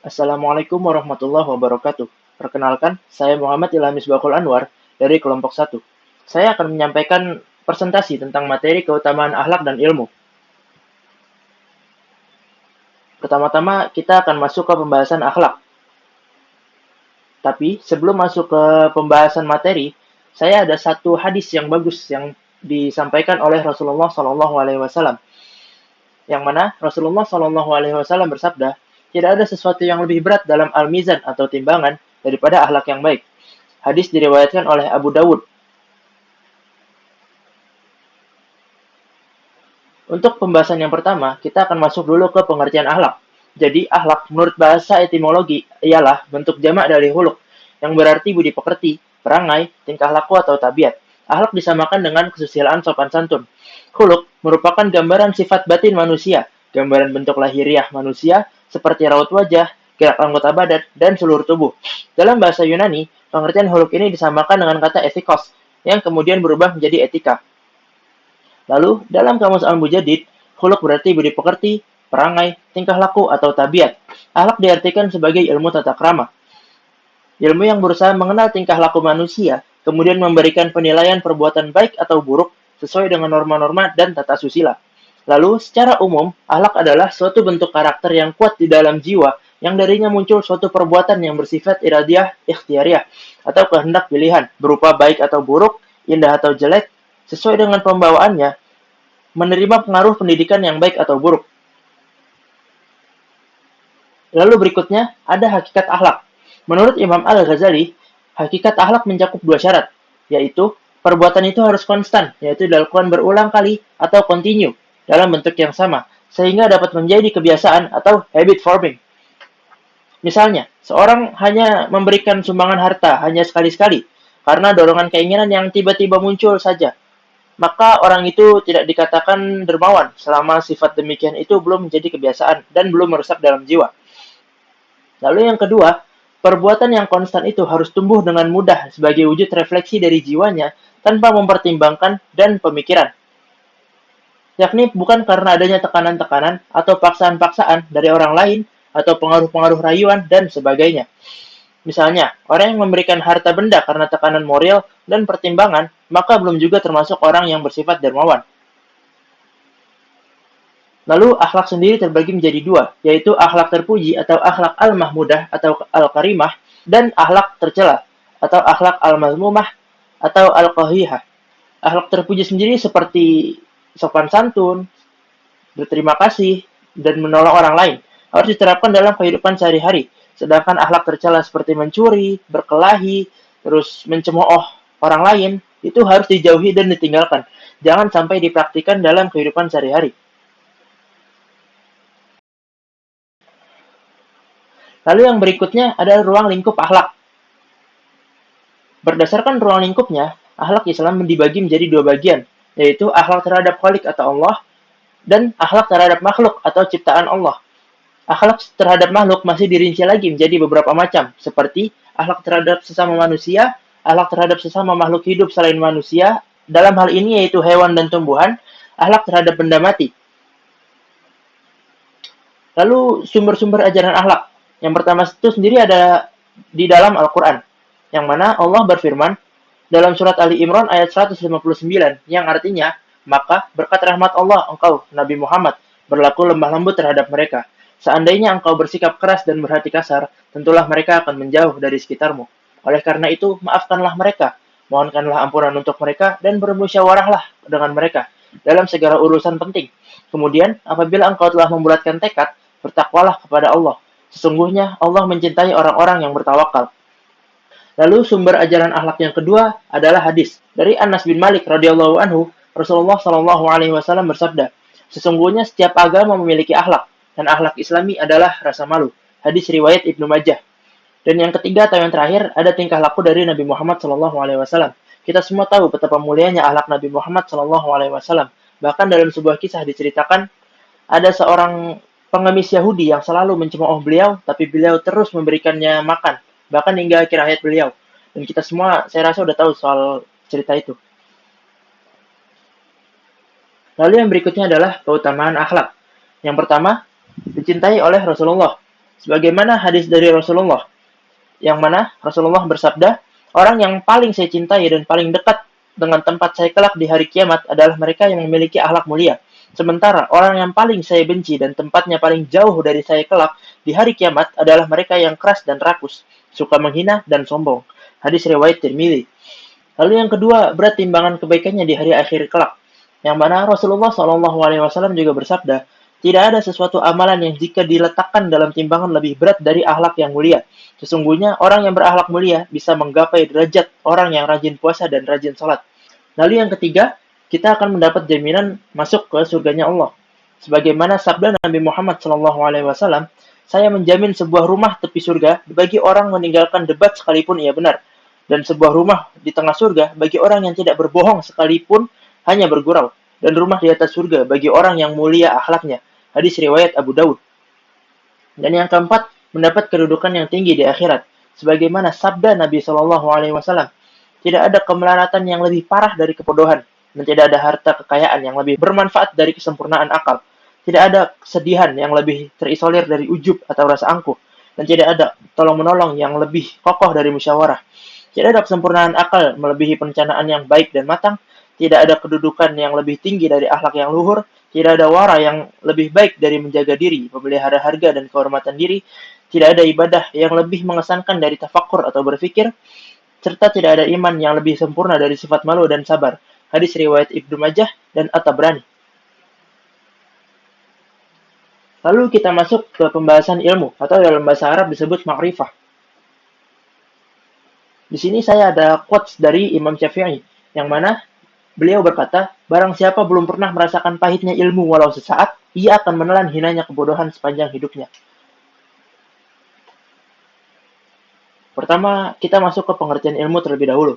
Assalamualaikum warahmatullahi wabarakatuh. Perkenalkan, saya Muhammad Ilham Misbahul Anwar dari kelompok 1. Saya akan menyampaikan presentasi tentang materi keutamaan akhlak dan ilmu. Pertama-tama, kita akan masuk ke pembahasan akhlak. Tapi, sebelum masuk ke pembahasan materi, saya ada satu hadis yang bagus yang disampaikan oleh Rasulullah SAW, yang mana Rasulullah SAW bersabda, tidak ada sesuatu yang lebih berat dalam al-mizan atau timbangan daripada akhlak yang baik. Hadis diriwayatkan oleh Abu Dawud. Untuk pembahasan yang pertama, kita akan masuk dulu ke pengertian akhlak. Jadi, akhlak menurut bahasa etimologi ialah bentuk jamak dari huluk, yang berarti budi pekerti, perangai, tingkah laku atau tabiat. Akhlak disamakan dengan kesusilaan sopan santun. Huluk merupakan gambaran sifat batin manusia, gambaran bentuk lahiriah manusia seperti raut wajah, gerak anggota badan, dan seluruh tubuh. Dalam bahasa Yunani, pengertian huluk ini disamakan dengan kata ethikos, yang kemudian berubah menjadi etika. Lalu, dalam Kamus Al-Mujadid, khuluk berarti budi pekerti, perangai, tingkah laku, atau tabiat. Akhlak diartikan sebagai ilmu tata krama. Ilmu yang berusaha mengenal tingkah laku manusia, kemudian memberikan penilaian perbuatan baik atau buruk sesuai dengan norma-norma dan tata susila. Lalu, secara umum, akhlak adalah suatu bentuk karakter yang kuat di dalam jiwa yang darinya muncul suatu perbuatan yang bersifat iradiah, ikhtiariah, atau kehendak pilihan, berupa baik atau buruk, indah atau jelek, sesuai dengan pembawaannya, menerima pengaruh pendidikan yang baik atau buruk. Lalu berikutnya, ada hakikat akhlak. Menurut Imam Al-Ghazali, hakikat akhlak mencakup dua syarat, yaitu perbuatan itu harus konstan, yaitu dilakukan berulang kali atau kontinu dalam bentuk yang sama, sehingga dapat menjadi kebiasaan atau habit forming. Misalnya, seorang hanya memberikan sumbangan harta hanya sekali-sekali, karena dorongan keinginan yang tiba-tiba muncul saja, maka orang itu tidak dikatakan dermawan selama sifat demikian itu belum menjadi kebiasaan dan belum merusak dalam jiwa. Lalu yang kedua, perbuatan yang konstan itu harus tumbuh dengan mudah sebagai wujud refleksi dari jiwanya tanpa mempertimbangkan dan pemikiran. Yakni bukan karena adanya tekanan-tekanan atau paksaan-paksaan dari orang lain atau pengaruh-pengaruh rayuan dan sebagainya. Misalnya, orang yang memberikan harta benda karena tekanan moral dan pertimbangan, maka belum juga termasuk orang yang bersifat dermawan. Lalu akhlak sendiri terbagi menjadi dua, yaitu akhlak terpuji atau akhlak al-mahmudah atau al-karimah, dan akhlak tercela atau akhlak al-mazmumah atau al-qahihah. Akhlak terpuji sendiri seperti sopan santun, berterima kasih, dan menolong orang lain. Harus diterapkan dalam kehidupan sehari-hari. Sedangkan akhlak tercela seperti mencuri, berkelahi, terus mencemooh orang lain, itu harus dijauhi dan ditinggalkan. Jangan sampai dipraktikkan dalam kehidupan sehari-hari. Lalu yang berikutnya adalah ruang lingkup akhlak. Berdasarkan ruang lingkupnya, akhlak Islam dibagi menjadi dua bagian, yaitu akhlak terhadap Khalik atau Allah dan akhlak terhadap makhluk atau ciptaan Allah. Akhlak terhadap makhluk masih dirinci lagi menjadi beberapa macam, seperti akhlak terhadap sesama manusia, akhlak terhadap sesama makhluk hidup selain manusia, dalam hal ini yaitu hewan dan tumbuhan, akhlak terhadap benda mati. Lalu sumber-sumber ajaran akhlak. Yang pertama itu sendiri ada di dalam Al-Quran, yang mana Allah berfirman dalam surat Ali Imran ayat 159, yang artinya, maka berkat rahmat Allah engkau, Nabi Muhammad, berlaku lemah lembut terhadap mereka. Seandainya engkau bersikap keras dan berhati kasar, tentulah mereka akan menjauh dari sekitarmu. Oleh karena itu, maafkanlah mereka, mohonkanlah ampunan untuk mereka, dan bermusyawarahlah dengan mereka dalam segala urusan penting. Kemudian, apabila engkau telah membulatkan tekad, bertakwalah kepada Allah. Sesungguhnya Allah mencintai orang-orang yang bertawakal. Lalu sumber ajaran akhlak yang kedua adalah hadis. Dari Anas bin Malik radhiyallahu anhu, Rasulullah shallallahu alaihi wasallam bersabda, "Sesungguhnya setiap agama memiliki akhlak, dan akhlak Islami adalah rasa malu." Hadis riwayat Ibnu Majah. Dan yang ketiga atau yang terakhir ada tingkah laku dari Nabi Muhammad shallallahu alaihi wasallam. Kita semua tahu betapa mulianya akhlak Nabi Muhammad shallallahu alaihi wasallam. Bahkan dalam sebuah kisah diceritakan ada seorang pengemis Yahudi yang selalu mencemooh beliau, tapi beliau terus memberikannya makan, bahkan hingga akhir hayat beliau. Dan kita semua, saya rasa udah tahu soal cerita itu. Lalu yang berikutnya adalah keutamaan akhlak. Yang pertama, dicintai oleh Rasulullah. Sebagaimana hadis dari Rasulullah, yang mana Rasulullah bersabda, orang yang paling saya cintai dan paling dekat dengan tempat saya kelak di hari kiamat adalah mereka yang memiliki akhlak mulia. Sementara orang yang paling saya benci dan tempatnya paling jauh dari saya kelak di hari kiamat adalah mereka yang keras dan rakus, suka menghina dan sombong. Hadis riwayat Tirmidzi. Lalu yang kedua, berat timbangan kebaikannya di hari akhir kelak. Yang mana Rasulullah SAW juga bersabda, tidak ada sesuatu amalan yang jika diletakkan dalam timbangan lebih berat dari akhlak yang mulia. Sesungguhnya orang yang berakhlak mulia bisa menggapai derajat orang yang rajin puasa dan rajin sholat. Lalu yang ketiga, kita akan mendapat jaminan masuk ke surganya Allah. Sebagaimana sabda Nabi Muhammad SAW, saya menjamin sebuah rumah tepi surga bagi orang meninggalkan debat sekalipun ia benar, dan sebuah rumah di tengah surga bagi orang yang tidak berbohong sekalipun hanya bergurau, dan rumah di atas surga bagi orang yang mulia akhlaknya. Hadis riwayat Abu Daud. Dan yang keempat, mendapat kedudukan yang tinggi di akhirat. Sebagaimana sabda Nabi SAW, tidak ada kemelaratan yang lebih parah dari kebodohan, dan tidak ada harta kekayaan yang lebih bermanfaat dari kesempurnaan akal. Tidak ada kesedihan yang lebih terisolir dari ujub atau rasa angkuh, dan tidak ada tolong-menolong yang lebih kokoh dari musyawarah. Tidak ada kesempurnaan akal melebihi perencanaan yang baik dan matang, tidak ada kedudukan yang lebih tinggi dari akhlak yang luhur, tidak ada wara yang lebih baik dari menjaga diri, memelihara harga dan kehormatan diri, tidak ada ibadah yang lebih mengesankan dari tafakkur atau berfikir, serta tidak ada iman yang lebih sempurna dari sifat malu dan sabar. Hadis riwayat Ibnu Majah dan At-Tabrani. Lalu kita masuk ke pembahasan ilmu, atau dalam bahasa Arab disebut ma'rifah. Di sini saya ada quotes dari Imam Syafi'i, yang mana beliau berkata, barang siapa belum pernah merasakan pahitnya ilmu walau sesaat, ia akan menelan hinanya kebodohan sepanjang hidupnya. Pertama, kita masuk ke pengertian ilmu terlebih dahulu.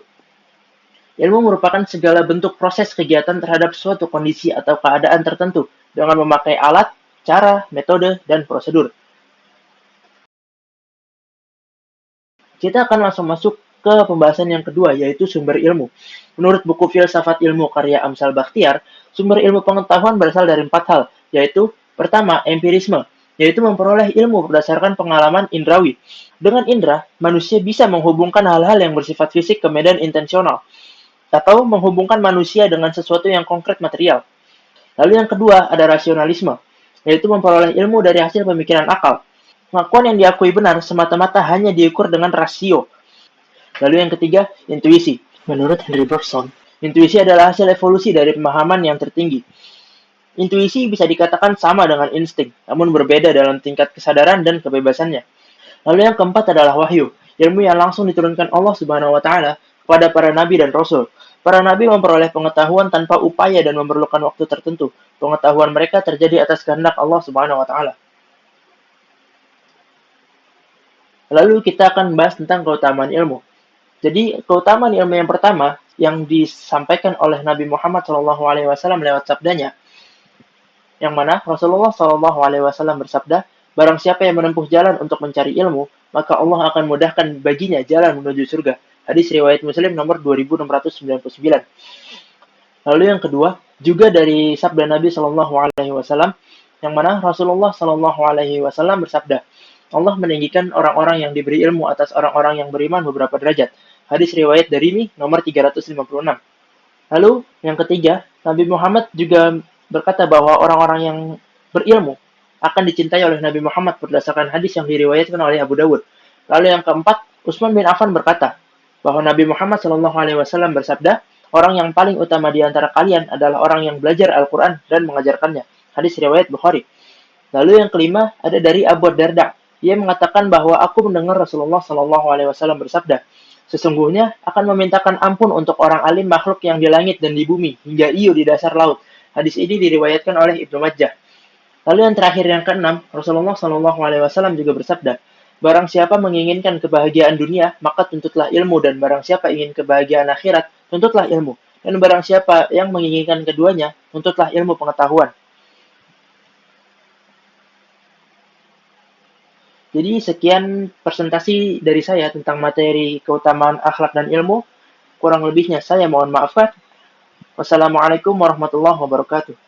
Ilmu merupakan segala bentuk proses kegiatan terhadap suatu kondisi atau keadaan tertentu dengan memakai alat, cara, metode, dan prosedur. Kita akan langsung masuk ke pembahasan yang kedua, yaitu sumber ilmu. Menurut buku Filsafat Ilmu karya Amsal Bakhtiar, sumber ilmu pengetahuan berasal dari 4 hal, yaitu pertama, empirisme, yaitu memperoleh ilmu berdasarkan pengalaman indrawi. Dengan indera, manusia bisa menghubungkan hal-hal yang bersifat fisik ke medan intensional, atau menghubungkan manusia dengan sesuatu yang konkret material. Lalu yang kedua, ada rasionalisme, yaitu memperoleh ilmu dari hasil pemikiran akal. Pengakuan yang diakui benar semata-mata hanya diukur dengan rasio. Lalu yang ketiga, intuisi. Menurut Henry Bergson, intuisi adalah hasil evolusi dari pemahaman yang tertinggi. Intuisi bisa dikatakan sama dengan insting, namun berbeda dalam tingkat kesadaran dan kebebasannya. Lalu yang keempat adalah wahyu, ilmu yang langsung diturunkan Allah Subhanahu wa taala kepada para nabi dan rasul. Para nabi memperoleh pengetahuan tanpa upaya dan memerlukan waktu tertentu. Pengetahuan mereka terjadi atas kehendak Allah Subhanahu wa taala. Lalu kita akan bahas tentang keutamaan ilmu. Jadi keutamaan ilmu yang pertama yang disampaikan oleh Nabi Muhammad SAW lewat sabdanya, yang mana Rasulullah SAW bersabda, barang siapa yang menempuh jalan untuk mencari ilmu, maka Allah akan mudahkan baginya jalan menuju surga. Hadis riwayat Muslim nomor 2699. Lalu yang kedua, juga dari sabda Nabi SAW, yang mana Rasulullah SAW bersabda, Allah meninggikan orang-orang yang diberi ilmu atas orang-orang yang beriman beberapa derajat. Hadis riwayat Darimi nomor 356. Lalu yang ketiga, Nabi Muhammad juga berkata bahwa orang-orang yang berilmu akan dicintai oleh Nabi Muhammad berdasarkan hadis yang diriwayatkan oleh Abu Dawud. Lalu yang keempat, Utsman bin Affan berkata bahwa Nabi Muhammad SAW bersabda, orang yang paling utama di antara kalian adalah orang yang belajar Al-Quran dan mengajarkannya. Hadis riwayat Bukhari. Lalu yang kelima ada dari Abu Darda. Ia mengatakan bahwa aku mendengar Rasulullah SAW bersabda, sesungguhnya akan memintakan ampun untuk orang alim makhluk yang di langit dan di bumi, hingga iu di dasar laut. Hadis ini diriwayatkan oleh Ibnu Majah. Lalu yang terakhir yang keenam, Rasulullah SAW juga bersabda, barang siapa menginginkan kebahagiaan dunia, maka tuntutlah ilmu, dan barang siapa ingin kebahagiaan akhirat, tuntutlah ilmu. Dan barang siapa yang menginginkan keduanya, tuntutlah ilmu pengetahuan. Jadi sekian presentasi dari saya tentang materi keutamaan akhlak dan ilmu. Kurang lebihnya saya mohon maafkan. Wassalamualaikum warahmatullahi wabarakatuh.